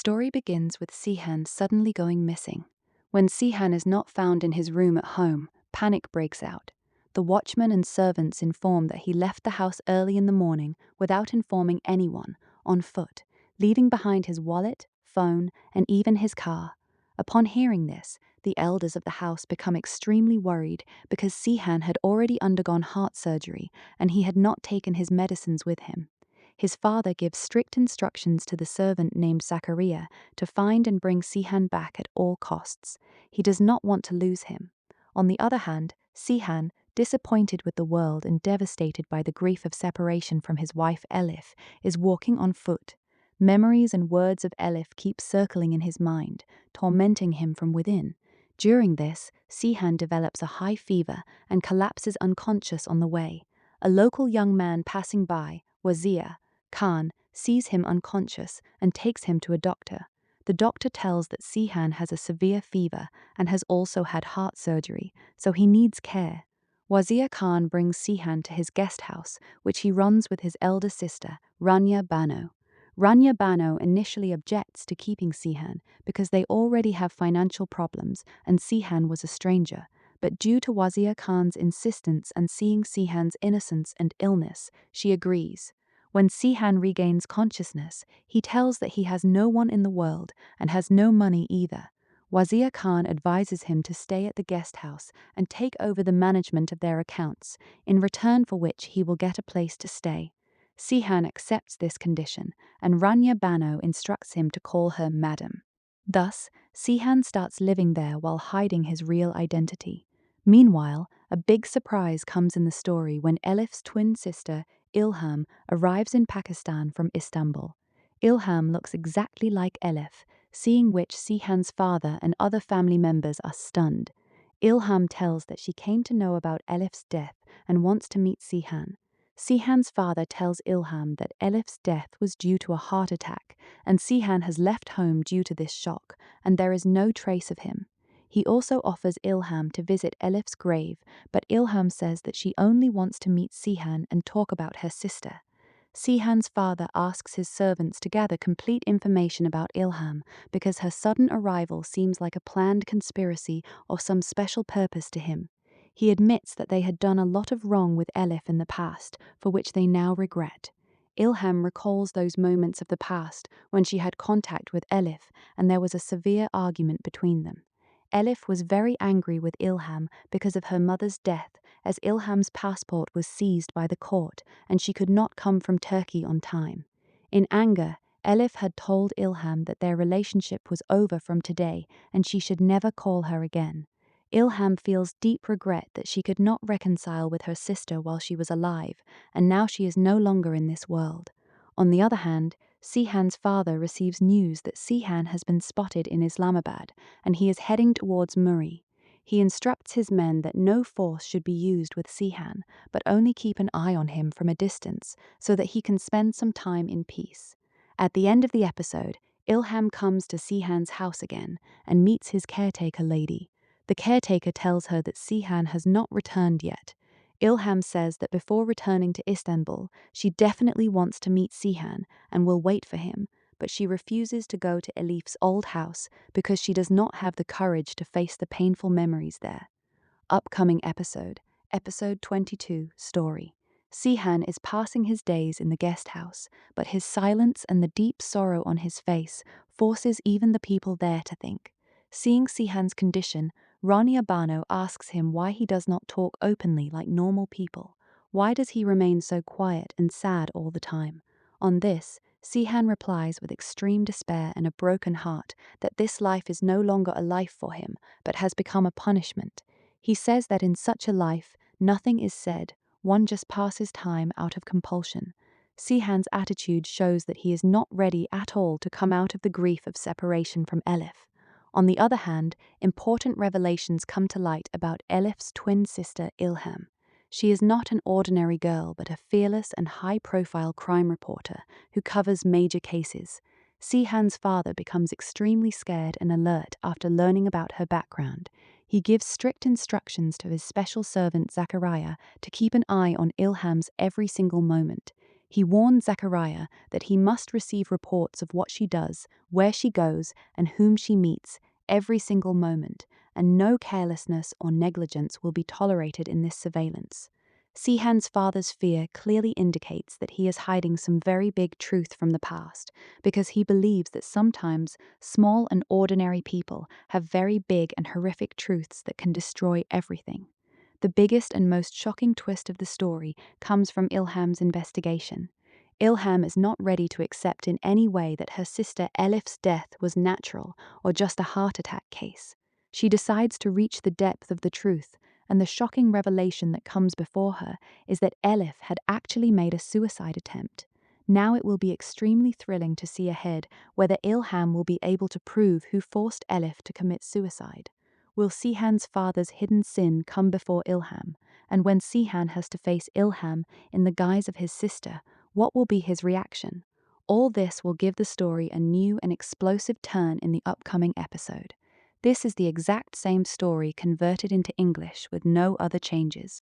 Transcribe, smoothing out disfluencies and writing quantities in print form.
story begins with Sayhaan suddenly going missing. When Sayhaan is not found in his room at home, panic breaks out. The watchman and servants inform that he left the house early in the morning without informing anyone, on foot, leaving behind his wallet, phone, and even his car. Upon hearing this, the elders of the house become extremely worried because Sayhaan had already undergone heart surgery and he had not taken his medicines with him. His father gives strict instructions to the servant named Zachariah to find and bring Sayhaan back at all costs. He does not want to lose him. On the other hand, Sayhaan, disappointed with the world and devastated by the grief of separation from his wife Elif, is walking on foot. Memories and words of Elif keep circling in his mind, tormenting him from within. During this, Sayhaan develops a high fever and collapses unconscious on the way. A local young man passing by, Wazir Khan, sees him unconscious and takes him to a doctor. The doctor tells that Sayhaan has a severe fever and has also had heart surgery, so he needs care. Wazir Khan brings Sayhaan to his guest house, which he runs with his elder sister, Rania Bano. Rania Bano initially objects to keeping Sayhaan because they already have financial problems and Sayhaan was a stranger, but due to Wazir Khan's insistence and seeing Sayhaan's innocence and illness, she agrees. When Sayhaan regains consciousness, he tells that he has no one in the world and has no money either. Wazir Khan advises him to stay at the guest house and take over the management of their accounts, in return for which he will get a place to stay. Sayhaan accepts this condition, and Rania Bano instructs him to call her Madam. Thus, Sayhaan starts living there while hiding his real identity. Meanwhile, a big surprise comes in the story when Elif's twin sister, Ilham, arrives in Pakistan from Istanbul. Ilham looks exactly like Elif, seeing which Sayhaan's father and other family members are stunned. Ilham tells that she came to know about Elif's death and wants to meet Sayhaan. Sayhaan's father tells Ilham that Elif's death was due to a heart attack, and Sayhaan has left home due to this shock, and there is no trace of him. He also offers Ilham to visit Elif's grave, but Ilham says that she only wants to meet Sayhaan and talk about her sister. Sayhaan's father asks his servants to gather complete information about Ilham because her sudden arrival seems like a planned conspiracy or some special purpose to him. He admits that they had done a lot of wrong with Elif in the past, for which they now regret. Ilham recalls those moments of the past when she had contact with Elif and there was a severe argument between them. Elif was very angry with Ilham because of her mother's death, as Ilham's passport was seized by the court and she could not come from Turkey on time. In anger, Elif had told Ilham that their relationship was over from today and she should never call her again. Ilham feels deep regret that she could not reconcile with her sister while she was alive, and now she is no longer in this world. On the other hand, Sayhaan's father receives news that Sayhaan has been spotted in Islamabad, and he is heading towards Murree. He instructs his men that no force should be used with Sayhaan, but only keep an eye on him from a distance so that he can spend some time in peace. At the end of the episode, Ilham comes to Sayhaan's house again and meets his caretaker lady. The caretaker tells her that Sayhaan has not returned yet. Ilham says that before returning to Istanbul, she definitely wants to meet Sayhaan and will wait for him, but she refuses to go to Elif's old house because she does not have the courage to face the painful memories there. Upcoming episode, Episode 22, Story. Sayhaan is passing his days in the guest house, but his silence and the deep sorrow on his face forces even the people there to think. Seeing Sayhaan's condition, Rania Bano asks him why he does not talk openly like normal people. Why does he remain so quiet and sad all the time? On this, Sayhaan replies with extreme despair and a broken heart that this life is no longer a life for him, but has become a punishment. He says that in such a life, nothing is said, one just passes time out of compulsion. Sayhaan's attitude shows that he is not ready at all to come out of the grief of separation from Elif. On the other hand, important revelations come to light about Elif's twin sister Ilham. She is not an ordinary girl but a fearless and high-profile crime reporter who covers major cases. Sayhaan's father becomes extremely scared and alert after learning about her background. He gives strict instructions to his special servant Zachariah to keep an eye on Ilham's every single moment. He warned Zachariah that he must receive reports of what she does, where she goes, and whom she meets every single moment, and no carelessness or negligence will be tolerated in this surveillance. Sayhaan's father's fear clearly indicates that he is hiding some very big truth from the past, because he believes that sometimes small and ordinary people have very big and horrific truths that can destroy everything. The biggest and most shocking twist of the story comes from Ilham's investigation. Ilham is not ready to accept in any way that her sister Elif's death was natural or just a heart attack case. She decides to reach the depth of the truth, and the shocking revelation that comes before her is that Elif had actually made a suicide attempt. Now it will be extremely thrilling to see ahead whether Ilham will be able to prove who forced Elif to commit suicide. Will Sayhaan's father's hidden sin come before Ilham? And when Sayhaan has to face Ilham in the guise of his sister, what will be his reaction? All this will give the story a new and explosive turn in the upcoming episode. This is the exact same story converted into English with no other changes.